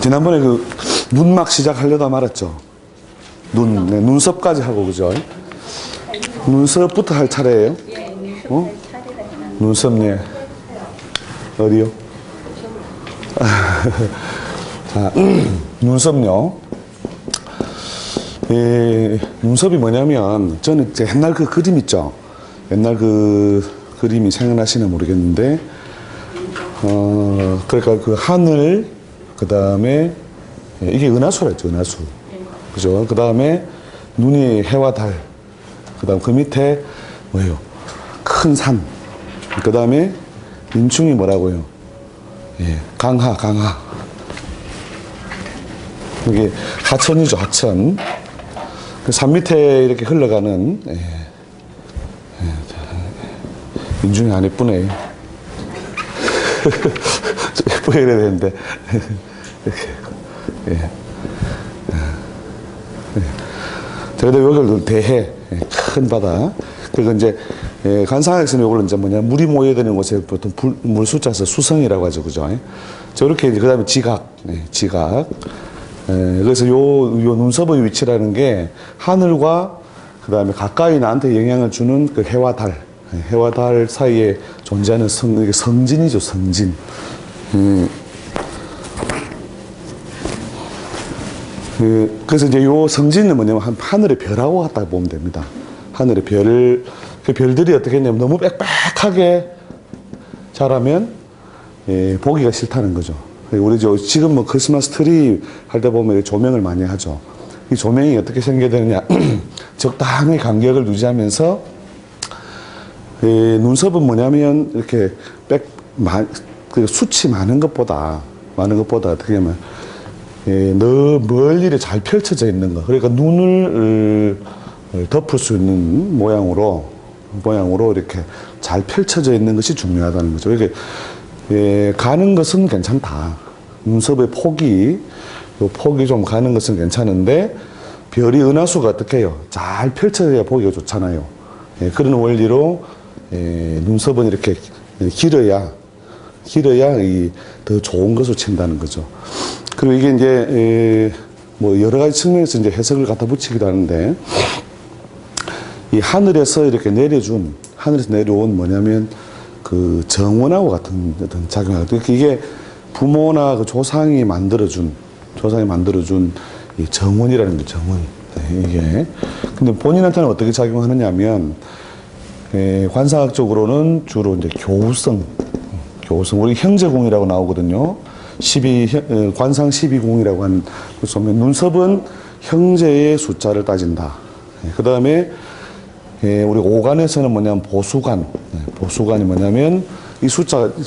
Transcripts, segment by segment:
지난번에 그 눈막 시작하려다 말았죠. 네, 눈썹까지 하고, 그죠? 눈썹부터 할 차례예요. 예, 눈썹 어? 할 차례가 눈썹, 예. 어디요? 자, 눈썹요. 눈썹이 뭐냐면, 저는 이제 옛날 그 그림 있죠? 옛날 그 그림이 생각나시나 모르겠는데, 그러니까 그 하늘, 그 다음에, 이게 은하수라 했죠, 은하수. 그죠? 그 다음에 눈이 해와 달. 그 다음 그 밑에 뭐예요? 큰 산. 그 다음에 인중이 뭐라고요? 예, 강하. 이게 하천이죠, 하천. 그 산 밑에 이렇게 흘러가는, 인중이 안 예쁘네. 예쁘게 해야 되는데. 예. 그래도 여기를 대해, 큰 바다. 그리고 이제, 관상학에서는 이걸 이제 뭐냐, 물이 모여드는 곳에 보통 물 숫자에서 수성이라고 하죠. 그죠? 저렇게 이제, 그 다음에 지각, 지각. 그래서 요 눈썹의 위치라는 게 하늘과 그 다음에 가까이 나한테 영향을 주는 그 해와 달. 해와 달 사이에 존재하는 이게 성진이죠, 성진. 그래서 이제 요 성진은 뭐냐면 하늘의 별하고 같다 보면 됩니다. 하늘의 별, 그 별들이 어떻게 했냐면 너무 빽빽하게 자라면, 보기가 싫다는 거죠. 우리 지금 뭐 크리스마스 트리 할 때 보면 조명을 많이 하죠. 이 조명이 어떻게 생겨야 되느냐. 적당히 간격을 유지하면서, 눈썹은 뭐냐면 이렇게 그 숱이 많은 것보다 어떻게 하면, 너 멀리 잘 펼쳐져 있는 거. 그러니까 눈을 덮을 수 있는 모양으로 이렇게 잘 펼쳐져 있는 것이 중요하다는 거죠. 이렇게, 가는 것은 괜찮다. 눈썹의 폭이 좀 가는 것은 괜찮은데, 별이 은하수가 어떻게 해요? 잘 펼쳐져야 보기가 좋잖아요. 그런 원리로, 눈썹은 이렇게 길어야 더 좋은 것을 친다는 거죠. 그리고 이게 이제, 뭐 여러 가지 측면에서 이제 해석을 갖다 붙이기도 하는데, 이 하늘에서 내려온 뭐냐면, 그 정원하고 같은 어떤 작용을 하거든요. 이게 부모나 그 조상이 만들어준 이 정원이라는 게 정원. 이게. 근데 본인한테는 어떻게 작용하느냐 하면, 관상학적으로는 주로 이제 교우성, 우리 형제궁이라고 나오거든요. 관상 12궁이라고 하는, 눈썹은 형제의 숫자를 따진다. 그 다음에, 우리 오간에서는 뭐냐면 보수관. 보수관이 뭐냐면, 이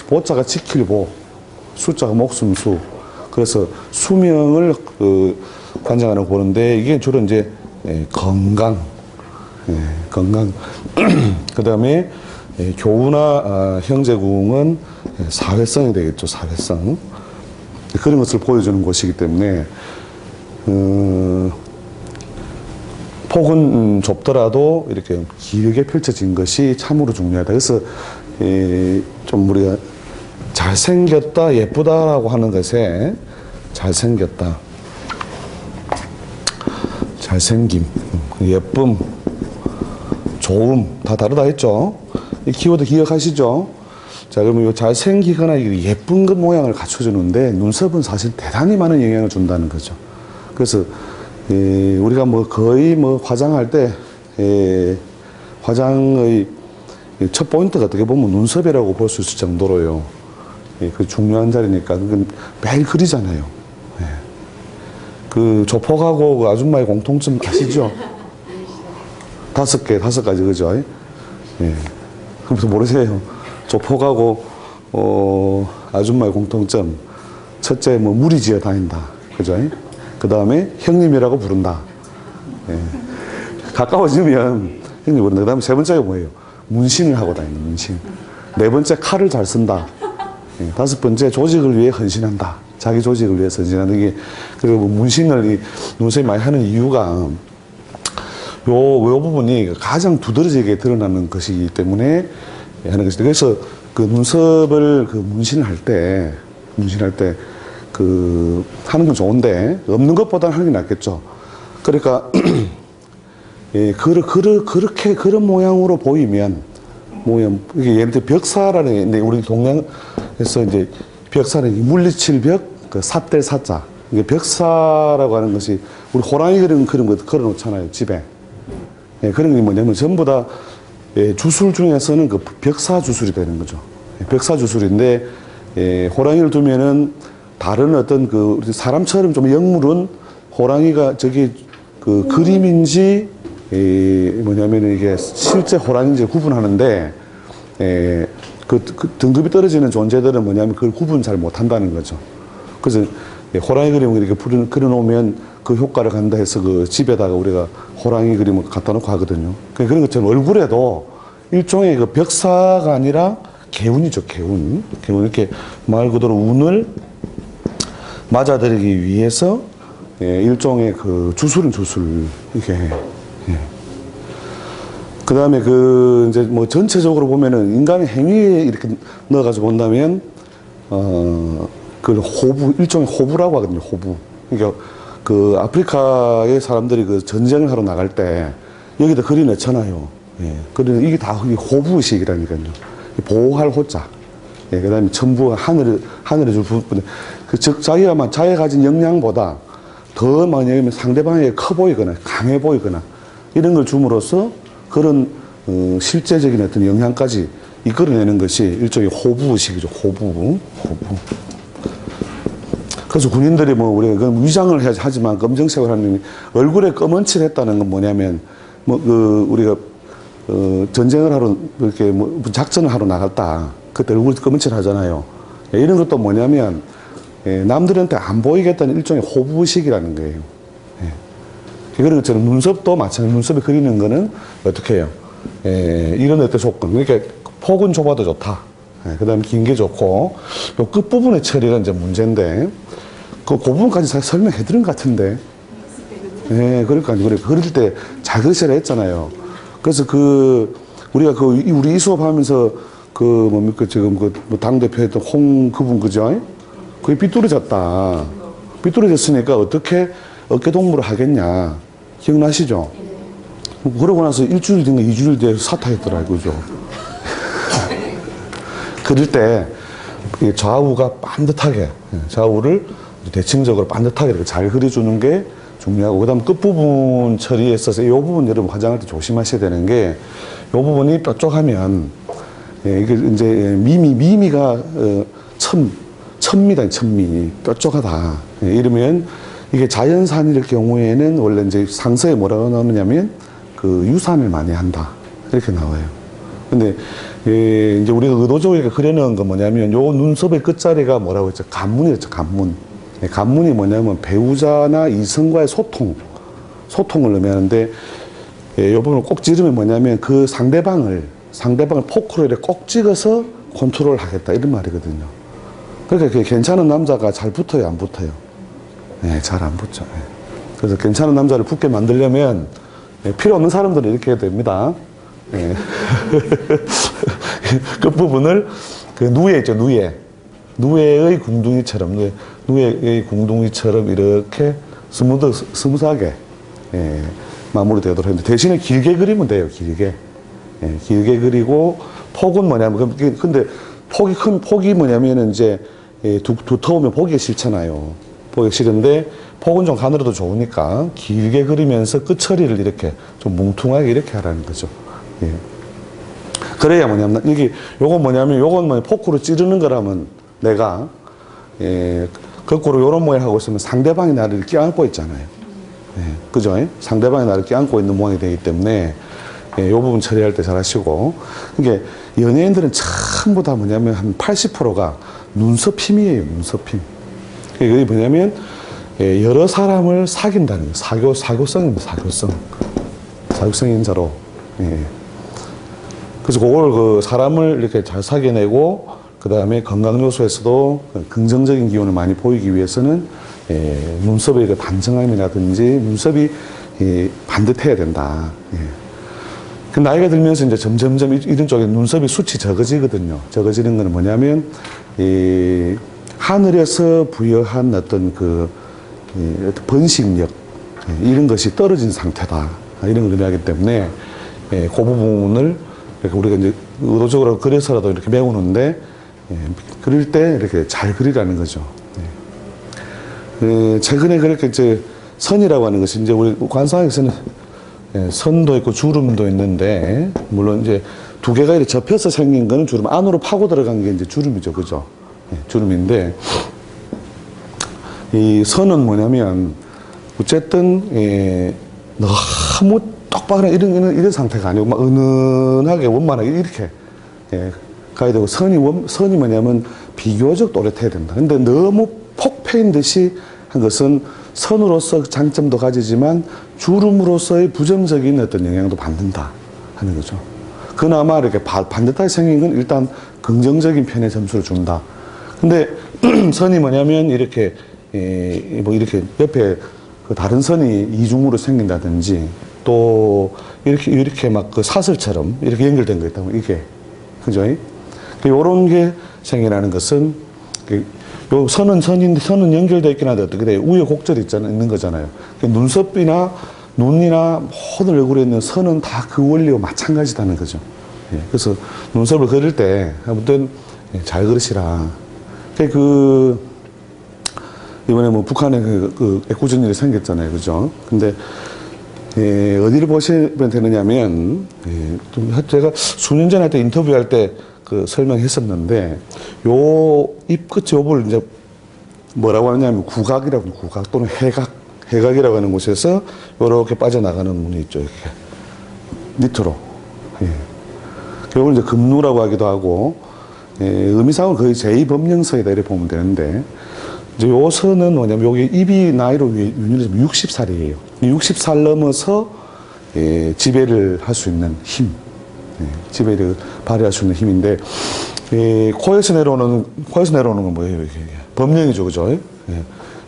보자가 지킬 숫자가 목숨수. 그래서 수명을 관장하는 보는데, 이게 주로 이제, 건강. 그 다음에, 교우나 형제궁은 사회성이 되겠죠, 사회성. 그런 것을 보여주는 곳이기 때문에, 폭은 좁더라도 이렇게 길게 펼쳐진 것이 참으로 중요하다. 그래서, 좀 우리가 잘생겼다, 예쁘다라고 하는 것에 잘생겼다, 잘생김, 예쁨, 좋음, 다 다르다 했죠. 이 키워드 기억하시죠? 자, 그러면 이 잘생기거나 예쁜 것 모양을 갖춰주는데 눈썹은 사실 대단히 많은 영향을 준다는 거죠. 그래서 우리가 뭐 거의 뭐 화장할 때 화장의 첫 포인트가 어떻게 보면 눈썹이라고 볼 수 있을 정도로요. 그 중요한 자리니까 그건 매일 그리잖아요. 그 조폭하고 그 아줌마의 공통점 아시죠? 다섯 가지, 그죠? 그래서 모르세요. 조폭하고, 아줌마의 공통점. 첫째, 뭐, 무리지어 다닌다. 그죠? 그 다음에 형님이라고 부른다. 가까워지면 형님 부른다. 그 다음에 세 번째가 뭐예요? 문신을 하고 다니는 문신. 네 번째, 칼을 잘 쓴다. 다섯 번째, 조직을 위해 헌신한다. 자기 조직을 위해서 헌신하는 게, 그리고 문신을 눈썹이 많이 하는 이유가, 요 부분이 가장 두드러지게 드러나는 것이기 때문에 하는 것이다. 그래서 그 눈썹을 그 문신을 할 때 하는 건 좋은데, 없는 것보다는 하는 게 낫겠죠. 그러니까, 예, 그렇게, 그런 모양으로 보이면, 이게 예를 들어 벽사라는 게, 우리 동양에서 이제 벽사는 물리칠 벽, 삿될 사자. 이게 벽사라고 하는 것이, 우리 호랑이 그런 거 걸어 놓잖아요, 집에. 예, 그런 게 뭐냐면 전부 다, 예, 주술 중에서는 그 벽사 주술이 되는 거죠. 예, 벽사 주술인데, 예, 호랑이를 두면은 다른 어떤 사람처럼 좀 영물은 호랑이가 그림인지, 뭐냐면 이게 실제 호랑이인지 구분하는데, 등급이 떨어지는 존재들은 뭐냐면 그걸 구분 잘 못한다는 거죠. 그래서 호랑이 그림을 이렇게 그려놓으면 그 효과를 간다 해서 그 집에다가 우리가 호랑이 그림을 갖다 놓고 하거든요. 그런 것처럼 얼굴에도 일종의 그 벽사가 아니라 개운이죠, 개운. 이렇게 말 그대로 운을 맞아들이기 위해서 일종의 그 주술은 주술. 이게. 예. 그 다음에 이제 뭐 전체적으로 보면은 인간의 행위에 이렇게 넣어가지고 본다면, 일종의 호부라고 하거든요, 호부. 그러니까 아프리카의 사람들이 전쟁을 하러 나갈 때 여기다 그리 넣잖아요. 예. 이게 다 호부의식이라니까요. 보호할 호자. 예. 그 다음에 전부 하늘에 줄 부분. 즉, 자기가 가진 역량보다 더 뭐냐면 상대방에게 커 보이거나 강해 보이거나 이런 걸 줌으로써 그런 실제적인 어떤 영향까지 이끌어내는 것이 일종의 호부의식이죠. 호부. 그래서 군인들이 우리가 위장을 하지만 검정색을 하는 얼굴에 검은 칠을 했다는 건 뭐냐면 우리가 전쟁을 하러 이렇게 작전을 하러 나갔다. 그때 얼굴 검은 칠 하잖아요. 이런 것도 뭐냐면 남들한테 안 보이겠다는 일종의 호부의식이라는 거예요. 그런 것처럼 눈썹도 마찬가지로 눈썹에 그리는 거는 어떻게 해요? 이런 어떤 조건. 그러니까 폭은 좁아도 좋다. 그 다음에 긴 게 좋고, 요 끝부분의 처리가 이제 문제인데, 그 부분까지 잘 설명해 드린 것 같은데. 그러니까, 그럴 때 잘 그리시라 했잖아요. 그래서 우리가 우리 이 수업 하면서 지금 당대표 했던 그분, 그죠? 그게 삐뚤어졌다. 삐뚤어졌으니까 어떻게 어깨동무를 하겠냐. 기억나시죠? 그러고 나서 일주일 뒤인가 2주일 뒤에 사퇴했더라고요. 그죠? 그럴 때 좌우가 반듯하게, 좌우를 대칭적으로 반듯하게 이렇게 잘 그려주는 게 중요하고, 그 다음 끝부분 처리에 있어서 이 부분 여러분 화장할 때 조심하셔야 되는 게, 이 부분이 뾰족하면, 이게 이제 미미가 천미다, 천미. 뾰족하다. 이러면 이게 자연산일 경우에는 원래 이제 상서에 뭐라고 나오느냐면 유산을 많이 한다. 이렇게 나와요. 근데 이제 우리가 의도적으로 그려놓은 건 뭐냐면 요 눈썹의 끝자리가 뭐라고 했죠? 간문이었죠, 간문. 간문이 뭐냐면 배우자나 이성과의 소통을 의미하는데, 이 부분을 꼭 찌르면 뭐냐면 그 상대방을 포크로 이렇게 꼭 찍어서 컨트롤 하겠다. 이런 말이거든요. 그러니까 괜찮은 남자가 잘 붙어요, 안 붙어요? 잘 안 붙죠. 그래서 괜찮은 남자를 붙게 만들려면 필요 없는 사람들은 이렇게 해야 됩니다. 끝부분을 누에 있죠, 누에. 누에의 궁둥이처럼, 누에의 궁둥이처럼 이렇게 스무스하게 마무리되도록 했는데, 대신에 길게 그리면 돼요, 길게. 길게 그리고, 폭은 뭐냐면, 근데 폭이 뭐냐면은 이제 두터우면 보기가 싫잖아요. 보기가 싫은데, 폭은 좀 가늘어도 좋으니까 길게 그리면서 끝 처리를 이렇게 좀 뭉퉁하게 이렇게 하라는 거죠. 그래야 뭐냐면, 요건 포크로 찌르는 거라면 내가, 거꾸로 요런 모양 하고 있으면 상대방이 나를 껴안고 있잖아요. 그죠? 상대방이 나를 껴안고 있는 모양이 되기 때문에, 요 부분 처리할 때 잘 하시고. 그러니까 연예인들은 전부 다 뭐냐면 한 80%가 눈썹 힘이에요, 눈썹 힘. 그게 뭐냐면, 여러 사람을 사귄다는 거예요. 사교성입니다, 사교성 인자로. 그래서 그걸 사람을 이렇게 잘 사귀어내고, 그 다음에 건강 요소에서도 긍정적인 기운을 많이 보이기 위해서는 눈썹의 그 단정함이라든지 눈썹이 반듯해야 된다. 그 나이가 들면서 이제 점점점 이런 쪽에 눈썹이 숱이 적어지거든요. 적어지는 건 뭐냐면, 하늘에서 부여한 어떤 어떤 번식력, 이런 것이 떨어진 상태다. 이런 걸 의미하기 때문에, 그 부분을 이렇게 우리가 이제 의도적으로 그래서라도 이렇게 메우는데, 그릴 때 이렇게 잘 그리라는 거죠. 최근에 그렇게 이제 선이라고 하는 것이 이제 우리 관상학에서는 선도 있고 주름도 있는데, 물론 이제 두 개가 이렇게 접혀서 생긴 거는 주름, 안으로 파고 들어간 게 이제 주름이죠. 그죠? 주름인데, 이 선은 뭐냐면, 어쨌든, 너무 똑바로 이런 상태가 아니고, 막 은은하게, 원만하게 이렇게, 가야 되고, 선이 뭐냐면, 비교적 또렷해야 된다. 근데 너무 폭패인 듯이 한 것은 선으로서 장점도 가지지만, 주름으로서의 부정적인 어떤 영향도 받는다 하는 거죠. 그나마 이렇게 반듯하게 생긴 건 일단 긍정적인 편에 점수를 준다. 근데 선이 뭐냐면 이렇게 뭐 이렇게 옆에 그 다른 선이 이중으로 생긴다든지 또 이렇게 막 그 사슬처럼 이렇게 연결된 거 있다면 이게 그죠? 요런 게 생겨나는 것은 요 선은 연결되어 있긴 한데 어떻게 우여곡절이 있는 거잖아요. 눈썹이나 눈이나 모든 얼굴에 있는 선은 다 그 원리와 마찬가지다는 거죠. 그래서 눈썹을 그릴 때 아무튼 잘 그리시라. 이번에 뭐 북한에 애꿎은 일이 생겼잖아요. 그죠? 근데 어디를 보시면 되느냐면 제가 수년 전에 할 때 인터뷰할 때 설명했었는데 요 입 끝 요걸 이제 뭐라고 하냐면 구각이라고 구각 또는 해각이라고 하는 곳에서 이렇게 빠져나가는 문이 있죠. 이렇게 밑으로. 이걸 이제 금루라고 하기도 하고 의미상은 거의 제2법령선이다 이렇게 보면 되는데 이제 요 선은 뭐냐면 여기 입이 나이로 윤율이 60살이에요. 60살 넘어서 지배를 할 수 있는 힘, 지배를 발휘할 수 있는 힘인데 코에서 내려오는 건 뭐예요? 이게 법령이죠, 그죠?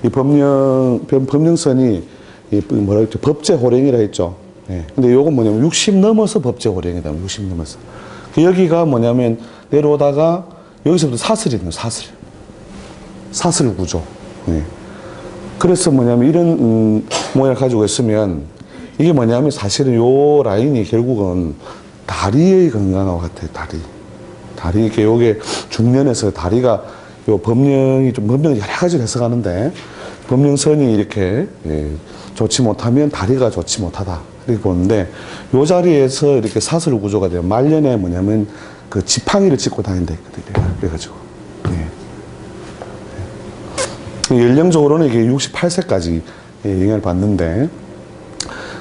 이 법령선이 뭐라 했죠? 법제호령이라 했죠. 근데 요건 뭐냐면 60 넘어서 법제호령이다. 60 넘어서. 여기가 뭐냐면 내려오다가 여기서부터 사슬이 있는 사슬 구조. 그래서 뭐냐면 이런 모양을 가지고 있으면 이게 뭐냐면 사실은 요 라인이 결국은 다리의 건강하고 같아요. 다리 이렇게 요게 중년에서 다리가 요 법령이 여러 가지로 해석하는데 법령선이 이렇게 좋지 못하면 다리가 좋지 못하다 이렇게 보는데 요 자리에서 이렇게 사슬 구조가 돼요. 말년에 뭐냐면 그 지팡이를 짚고 다닌다 했거든요. 그래가지고 연령적으로는 이게 68세까지 영향을 받는데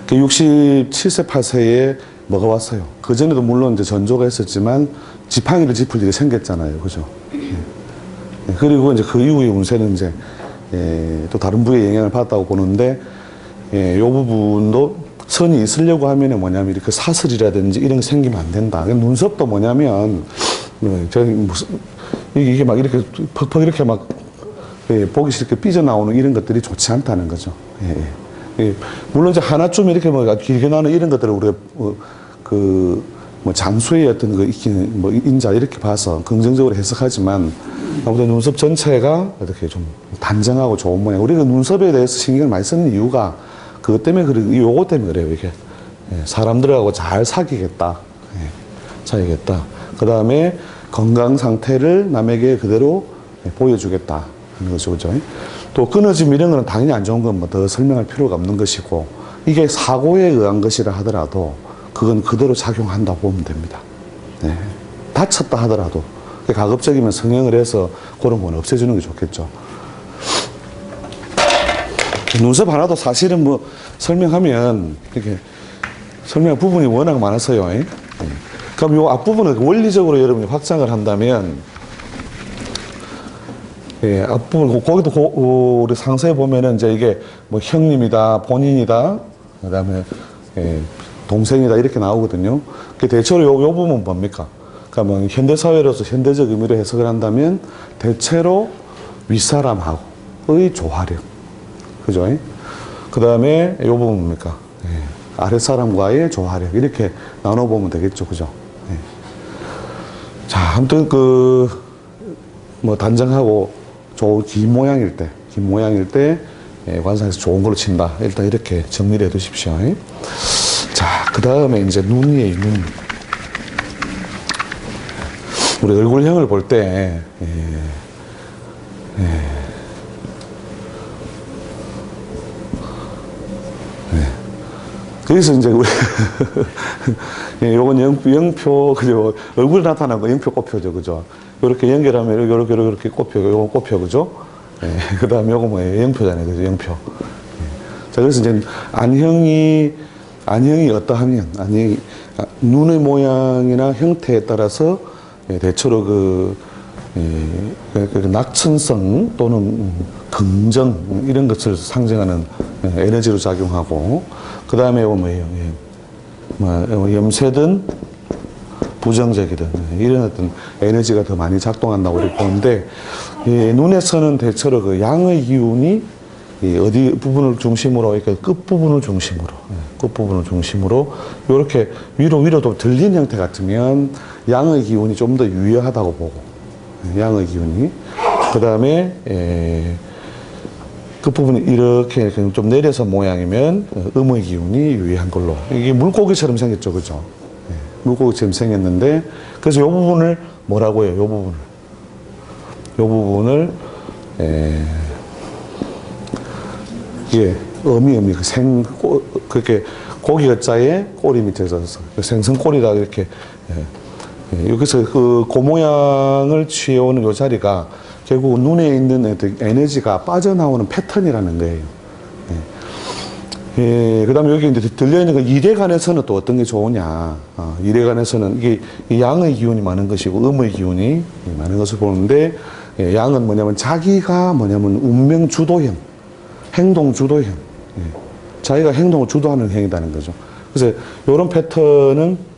67세, 8세에 뭐가 왔어요. 그 전에도 물론 이제 전조가 있었지만 지팡이를 짚을 일이 생겼잖아요. 그죠? 그리고 이제 그 이후의 운세는 이제 또 다른 부의 영향을 받았다고 보는데 요 부분도 선이 있으려고 하면은 뭐냐면 이렇게 사슬이라든지 이런 게 생기면 안 된다. 눈썹도 뭐냐면 이게 막 이렇게 퍽퍽 이렇게 막 보기 싫게 삐져나오는 이런 것들이 좋지 않다는 거죠. 물론 이제 하나쯤 이렇게 뭐 길게 나는 이런 것들을 우리가 뭐 장수의 어떤 뭐 인자 이렇게 봐서 긍정적으로 해석하지만 아무튼 눈썹 전체가 이렇게 좀 단정하고 좋은 모양. 우리가 눈썹에 대해서 신경을 많이 쓰는 이유가 그것 때문에 요거 때문에 그래요. 이게 사람들하고 잘 사귀겠다. 그 다음에 건강 상태를 남에게 그대로 보여주겠다 하는 거죠. 그죠? 또 끊어짐 이런 거는 당연히 안 좋은 건 뭐 더 설명할 필요가 없는 것이고 이게 사고에 의한 것이라 하더라도 그건 그대로 작용한다고 보면 됩니다. 다쳤다 하더라도 가급적이면 성형을 해서 그런 건 없애주는 게 좋겠죠. 눈썹 하나도 사실은 뭐 설명하면 이렇게 설명할 부분이 워낙 많아서요. 그럼 요 앞부분을 원리적으로 여러분이 확장을 한다면 앞부분 거기도 우리 상세히 보면은 이제 이게 뭐 형님이다, 본인이다, 그다음에 동생이다 이렇게 나오거든요. 대체로 요 부분은 뭡니까? 그러니까 현대 사회로서 현대적 의미로 해석을 한다면 대체로 윗사람하고의 조화력, 그죠? 그 다음에 요 부분 뭡니까? 아랫사람과의 조화력 이렇게 나눠보면 되겠죠, 그죠? 자, 아무튼 뭐 단정하고 긴 모양일 때 관상에서 좋은 걸로 친다. 일단 이렇게 정리를 해 두십시오. 자, 그 다음에 이제 눈이에요, 눈. 우리 얼굴형을 볼 때, 그래서 이제 우리, 요건 영표, 그죠? 얼굴 나타나는 거 영표 꼽혀죠, 그죠? 요렇게 연결하면 요렇게 꼽혀, 요건 꼽혀, 그죠? 그 다음에 요거 뭐예요? 영표잖아요, 그죠? 영표. 자, 그래서 이제 안형이 어떠하면, 눈의 모양이나 형태에 따라서 대체로 그 낙천성 또는 긍정 이런 것을 상징하는 에너지로 작용하고, 그 다음에 이거 뭐예요? 염세든 부정적이든 이런 어떤 에너지가 더 많이 작동한다고 이렇게 보는데, 눈에서는 대체로 그 양의 기운이 어디 부분을 중심으로, 그러니까 끝부분을 중심으로 이렇게 위로도 들리는 형태 같으면 양의 기운이 좀 더 유효하다고 보고, 양의 기운이. 그 다음에 끝부분이 이렇게 좀 내려서 모양이면 음의 기운이 유효한 걸로. 이게 물고기처럼 생겼죠, 그죠? 물고기처럼 생겼는데, 그래서 이 부분을 뭐라고 해요? 이 부분을 어미, 그렇게 고기 어자에 꼬리 밑에서 생선꼬리다, 이렇게. 여기서 그 모양을 취해오는 이 자리가 결국 눈에 있는 에너지가 빠져나오는 패턴이라는 거예요. 그 다음에 여기 이제 들려있는 그 일에관해서는 또 어떤 게 좋으냐. 일에관해서는 이게 양의 기운이 많은 것이고 음의 기운이 많은 것을 보는데, 양은 뭐냐면 자기가 운명 주도형, 행동 주도형. 자기가 행동을 주도하는 행위라는 거죠. 그래서 이런 패턴은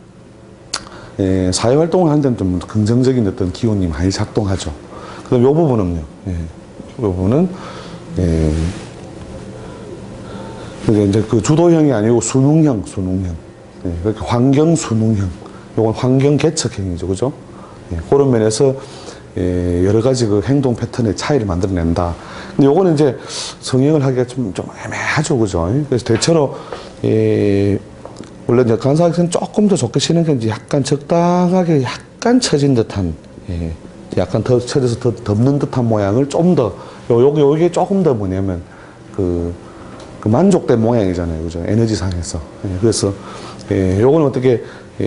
사회활동을 하는 데는 좀 긍정적인 어떤 기운이 많이 작동하죠. 그 다음 이 부분은요. 이 부분은 이제 그 주도형이 아니고 순응형. 그렇게 환경 순응형. 이건 환경 개척형이죠, 그죠? 그런 면에서 여러 가지 그 행동 패턴의 차이를 만들어낸다. 근데 요거는 이제 성형을 하기가 좀 애매하죠, 그죠? 그래서 대체로 원래 이제 간사학생 조금 더 좋게 치는 게 이제 약간 적당하게 약간 처진 듯한, 약간 더 처져서 더 덮는 듯한 모양을 좀 더, 요게 조금 더 뭐냐면 그 만족된 모양이잖아요, 그죠? 에너지상에서. 그래서 요거는 어떻게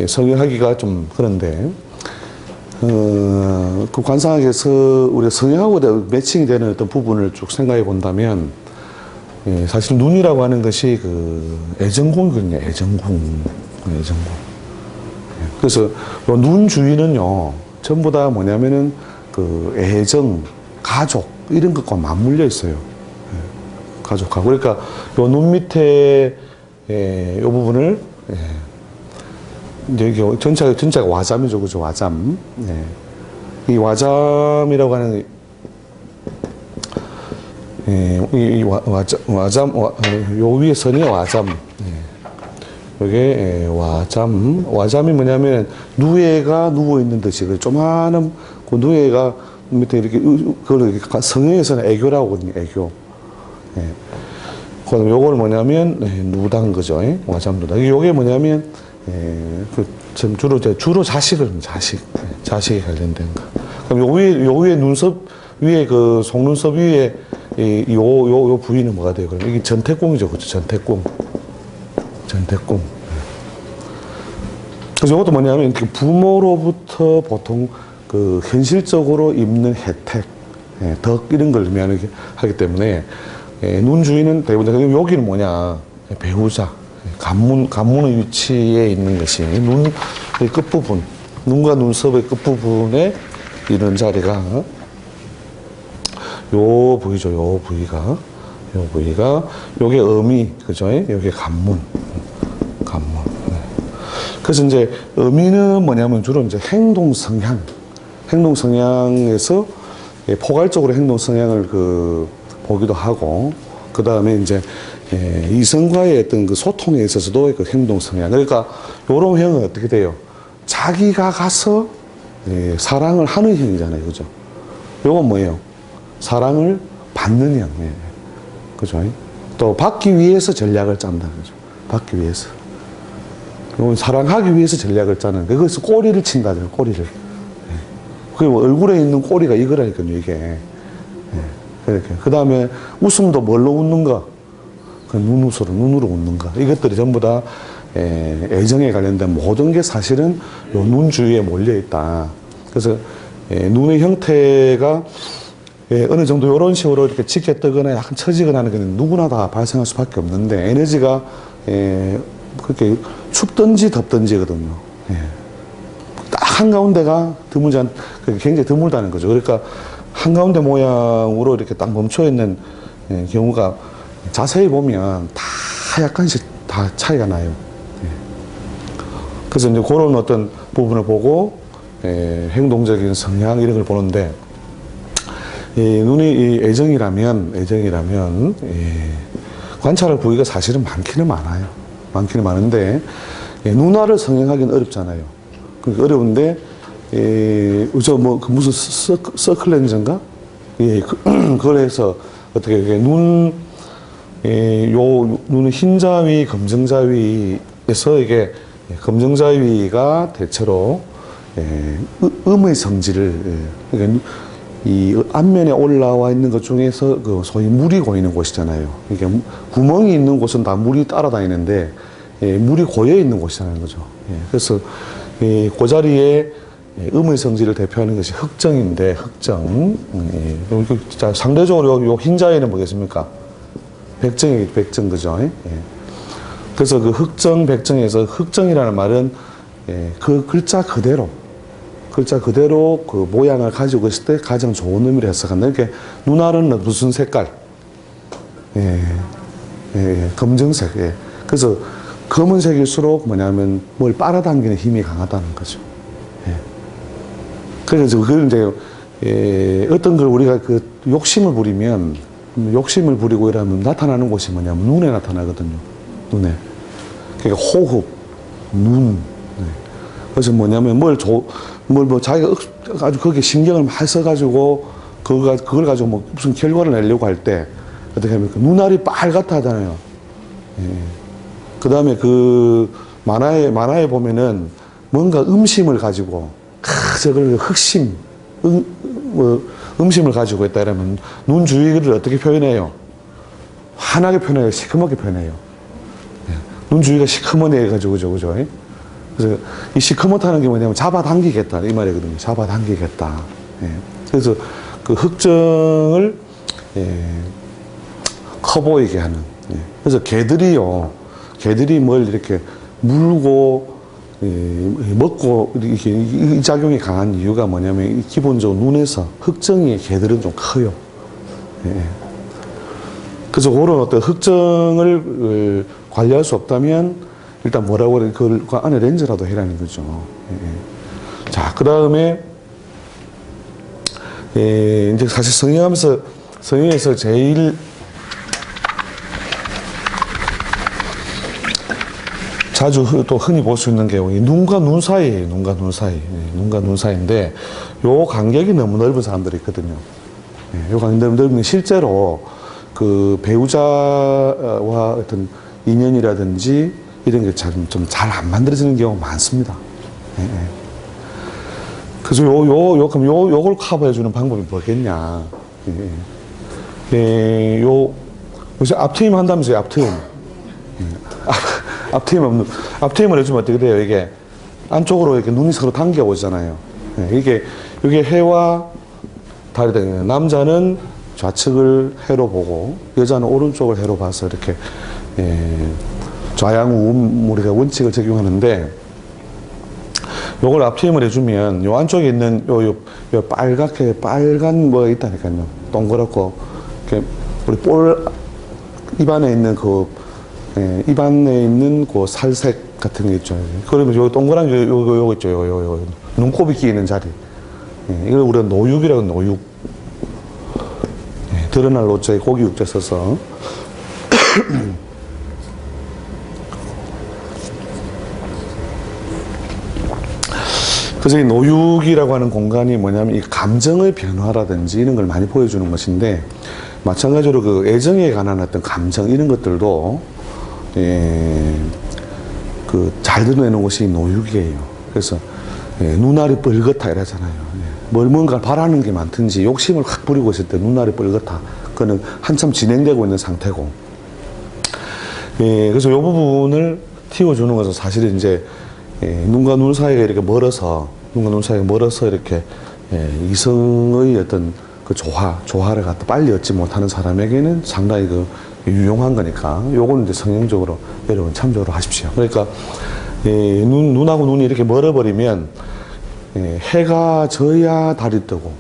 성형하기가 좀 그런데, 그 관상학에서 우리가 성형하고 매칭이 되는 어떤 부분을 쭉 생각해 본다면, 사실 눈이라고 하는 것이 그 애정궁이거든요. 애정궁. 그래서 요 눈 주위는요, 전부 다 뭐냐면은 그 애정, 가족 이런 것과 맞물려 있어요. 가족하고. 그러니까 요 눈 밑에 요 부분을 이제 여기 전체가 와잠이죠, 그죠? 와잠. 이 와잠이라고 하는 요 위에 선이 와잠. 요게 와잠이 뭐냐면 누에가 누워 있는 듯이 그 조만한 그 누에가 밑에 이렇게 그걸 성형에서는 애교라고 하거든요, 애교. 그다음 요걸 뭐냐면 누단 거죠, 와잠 누단. 요게 뭐냐면 주로 자식에 관련된 거. 그럼 요 위에 눈썹 위에 그 속눈썹 위에 요 부위는 뭐가 돼요? 그럼 이게 전태궁이죠, 그렇죠? 전태궁. 그래서 이것도 뭐냐면 그 부모로부터 보통 그 현실적으로 입는 혜택, 덕 이런 걸 의미하기 때문에 눈 주위는 대부분 여기는 뭐냐? 배우자, 관문의 위치에 있는 것이 눈의 끝부분, 눈과 눈썹의 끝부분에 이런 자리가 요 부위죠. 요 부위가 요게 어미, 그죠? 요게 관문. 그래서 이제 어미는 뭐냐면 주로 이제 행동 성향에서 포괄적으로 행동 성향을 보기도 하고, 그 다음에 이제 이성과의 어떤 그 소통에 있어서도 그 행동 성향. 그러니까 요런 형은 어떻게 돼요? 자기가 가서 사랑을 하는 형이잖아요, 그죠? 요건 뭐예요? 사랑을 받는 형. 예. 그죠? 또 받기 위해서 전략을 짠다. 그죠? 받기 위해서. 그리고 사랑하기 위해서 전략을 짜는. 그래서 꼬리를 친다죠. 꼬리를. 예. 그리고 얼굴에 있는 꼬리가 이거라니까요, 이게. 예. 이렇게. 그 다음에 웃음도 뭘로 웃는가? 그 눈으로 웃는가? 이것들이 전부 다 애정에 관련된 모든 게 사실은 요 눈 주위에 몰려 있다. 그래서 눈의 형태가 어느 정도 이런 식으로 이렇게 짙게 뜨거나 약간 처지거나 하는 건 누구나 다 발생할 수밖에 없는데 에너지가 그렇게 춥든지 덥든지거든요. 딱 한가운데가 굉장히 드물다는 거죠. 그러니까 한가운데 모양으로 이렇게 딱 멈춰 있는 경우가 자세히 보면 다 약간씩 다 차이가 나요. 그래서 이제 그런 어떤 부분을 보고 행동적인 성향 이런 걸 보는데 눈이 애정이라면 관찰할 부위가 사실은 많기는 많아요. 많기는 많은데 눈화를 성형하기는 어렵잖아요. 그러니까 어려운데 그 무슨 서클 렌즈인가? 그걸 해서 어떻게 눈의 흰자위, 검정자위에서 이게 검정자위가 대체로 음의 성질을 그러니까 이 앞면에 올라와 있는 것 중에서 그 소위 물이 고이는 곳이잖아요. 이게 구멍이 있는 곳은 다 물이 따라다니는데 물이 고여 있는 곳이라는 거죠. 그래서 그 자리에 음의 성질을 대표하는 것이 흑정인데 흑정. 자, 상대적으로 요 흰자위는 뭐겠습니까? 백정 그죠? 그래서 그 흑정, 백정에서 흑정이라는 말은 그 글자 그대로 그 모양을 가지고 있을 때 가장 좋은 의미를 해석한다. 이렇게 눈알은 무슨 색깔? 검정색. 그래서 검은색일수록 뭐냐면 뭘 빨아당기는 힘이 강하다는 거죠. 그래서 그걸 이제 어떤 걸 우리가 그 욕심을 부리고 이러면 나타나는 곳이 뭐냐면 눈에 나타나거든요. 눈에. 그러니까 호흡, 눈. 그래서 뭐냐면 자기가 아주 거기에 신경을 많이 써가지고 그걸 가지고 뭐 무슨 결과를 내려고 할 때 어떻게 하면 눈알이 빨갛다 하잖아요. 그 다음에 그 만화에 보면은 뭔가 음심을 가지고 저걸 흑심, 음심을 가지고 있다 이러면 눈 주위를 어떻게 표현해요? 환하게 표현해요? 시커멓게 표현해요? 눈 주위가 시커먼해가지고 그죠? 그래서 이 시커멓다는 게 뭐냐면 잡아당기겠다 이 말이거든요. 잡아당기겠다. 그래서 그 흑정을 커 보이게 하는. 그래서 개들이 뭘 이렇게 물고 먹고 이렇게 이 작용이 강한 이유가 뭐냐면 기본적으로 눈에서 흑정이 개들은 좀 커요. 그래서 그런 어떤 흑정을 관리할 수 없다면 일단 뭐라고 그래 그 안에 렌즈라도 해라는 거죠. 자, 그 다음에 이제 사실 성형에서 제일 자주 또 흔히 볼 수 있는 게 눈과 눈 사이예요. 눈과 눈 사이인데 요 간격이 너무 넓은 사람들이 있거든요. 요 간격이 너무 넓은 실제로 그 배우자와 어떤 인연이라든지 이런 게 좀 잘 안 만들어지는 경우가 많습니다. 그래서 그럼 요걸 커버해주는 방법이 뭐겠냐. 요새 앞트임 한다면서요, 앞트임. 앞트임을 해주면 어떻게 돼요? 이게 안쪽으로 이렇게 눈이 서로 당겨오잖아요. 이게 해와 다르다. 남자는 좌측을 해로 보고 여자는 오른쪽을 해로 봐서 이렇게 좌양우음 우리가 원칙을 적용하는데 요걸 앞트임을 해주면 요 안쪽에 있는 요 빨간 뭐가 있다니까요. 동그랗고 이렇게 우리 입안에 있는 입안에 있는 그 살색 같은 게 있죠. 그러면 요 동그란 요거 있죠. 요 눈곱이 끼이는 자리. 이걸 우리가 노육이라고 노육. 드러날 노자에 고기 육자 써서. 그래서 이 노육이라고 하는 공간이 뭐냐면 이 감정의 변화라든지 이런 걸 많이 보여주는 것인데, 마찬가지로 그 애정에 관한 어떤 감정 이런 것들도 잘 드러내는 것이 노육이에요. 그래서 눈알이 뻘겋다 이러잖아요. 뭔가를 바라는 게 많든지 욕심을 확 부리고 있을 때 눈알이 뻘겋다. 그거는 한참 진행되고 있는 상태고. 그래서 이 부분을 틔워주는 것은 사실은 이제 눈과 눈 사이가 이렇게 멀어서 이렇게 이성의 어떤 그 조화를 갖다 빨리 얻지 못하는 사람에게는 상당히 그 유용한 거니까 요거는 이제 성형적으로 여러분 참조를 하십시오. 그러니까 눈하고 눈이 이렇게 멀어버리면 해가 져야 달이 뜨고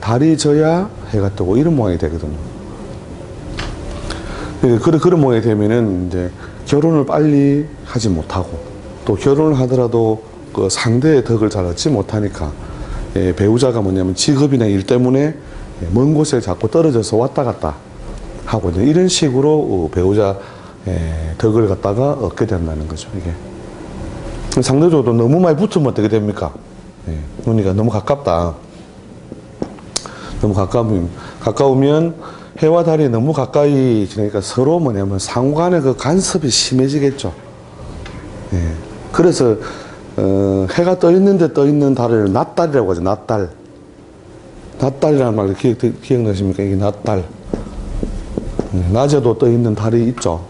달이 져야 해가 뜨고 이런 모양이 되거든요. 그런 모양이 되면은 이제 결혼을 빨리 하지 못하고 또 결혼을 하더라도 그 상대의 덕을 잘 얻지 못하니까 배우자가 뭐냐면 직업이나 일 때문에 먼 곳에 자꾸 떨어져서 왔다 갔다 하고 이런 식으로 배우자 덕을 갖다가 얻게 된다는 거죠. 이게 상대적으로 너무 많이 붙으면 어떻게 됩니까? 눈이가 너무 가깝다. 너무 가까우면 해와 달이 너무 가까이 지니까 서로 뭐냐면 상관의 그 간섭이 심해지겠죠. 그래서 해가 떠 있는 달을 낮달이라고 하죠. 낮달. 낮달이라는 말 기억나십니까? 이게 낮달. 낮에도 떠 있는 달이 있죠.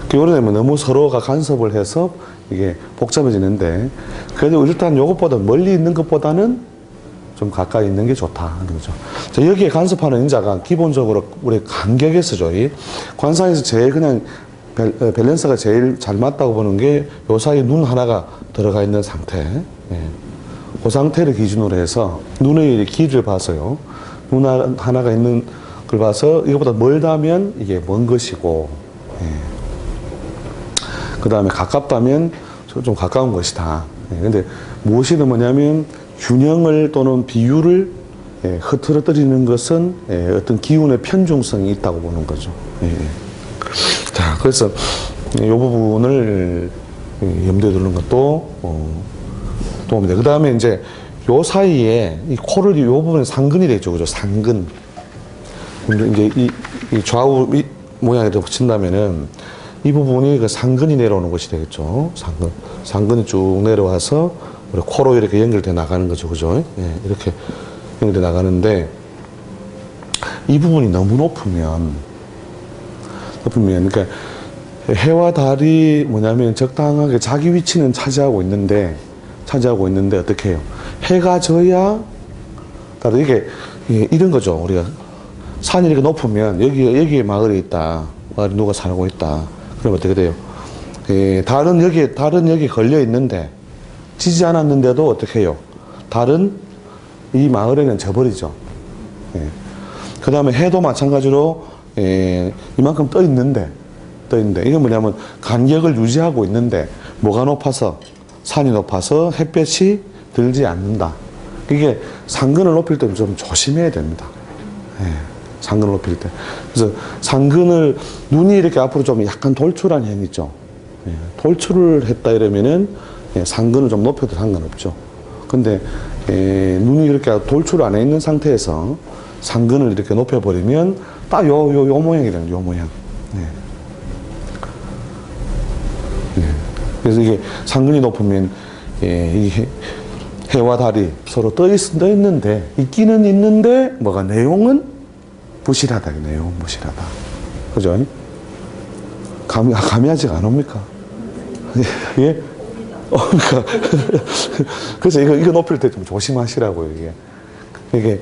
그러면 너무 서로가 간섭을 해서 이게 복잡해지는데, 그래도 일단 이것보다 멀리 있는 것보다는 좀 가까이 있는 게 좋다 하는 거죠. 자, 여기에 간섭하는 인자가 기본적으로 우리 간격에서죠. 이 관상에서 제일 그냥 밸런스가 제일 잘 맞다고 보는 게 요 사이에 눈 하나가 들어가 있는 상태. 그 상태를 기준으로 해서 눈의 길이를 봐서요. 눈 하나가 있는 걸 봐서 이것보다 멀다면 이게 먼 것이고, 그 다음에 가깝다면 좀 가까운 것이다. 근데 무엇이든 뭐냐면 균형을 또는 비율을 흐트러뜨리는 것은 어떤 기운의 편중성이 있다고 보는 거죠. 자, 그래서 이 부분을 염두에 두는 것도 도움이 돼. 그 다음에 이제 요 사이에 이 코를 이 부분에 상근이 되죠. 그죠? 상근. 이제 이 좌우 모양에다 붙인다면은 이 부분이 그 상근이 내려오는 것이 되겠죠. 상근이 쭉 내려와서 우리 코로 이렇게 연결돼 나가는 거죠. 그죠? 이렇게 연결돼 나가는데, 이 부분이 너무 높으면, 그러니까 해와 달이 뭐냐면 적당하게 자기 위치는 차지하고 있는데 어떻게 해요? 해가 져야, 따로 이게 이런 거죠. 우리가 산이 이렇게 높으면 여기에 마을이 있다. 마을에 누가 살고 있다. 그러면 어떻게 돼요? 달은 여기 걸려 있는데, 지지 않았는데도 어떻게 해요? 달은 이 마을에는 져버리죠. 그 다음에 해도 마찬가지로 이만큼 떠 있는데 이게 뭐냐면 간격을 유지하고 있는데, 뭐가 높아서? 산이 높아서 햇볕이 들지 않는다. 이게 상근을 높일 때 좀 조심해야 됩니다. 상근을 높일 때. 그래서 상근을, 눈이 이렇게 앞으로 좀 약간 돌출한 형이 있죠. 돌출을 했다 이러면은 상근을 좀 높여도 상관없죠. 근데 눈이 이렇게 돌출 안에 있는 상태에서 상근을 이렇게 높여버리면 딱 요 모양이 되는, 요 모양. 그래서 이게 상근이 높으면 이게 해와 달이 서로 떠 있는데, 있기는 있는데 뭐가 내용은 부실하다. 내용 부실하다. 그죠? 감이 아직 안 옵니까? 예? 그러니까 그래서 이거 높일 때 좀 조심하시라고요. 이게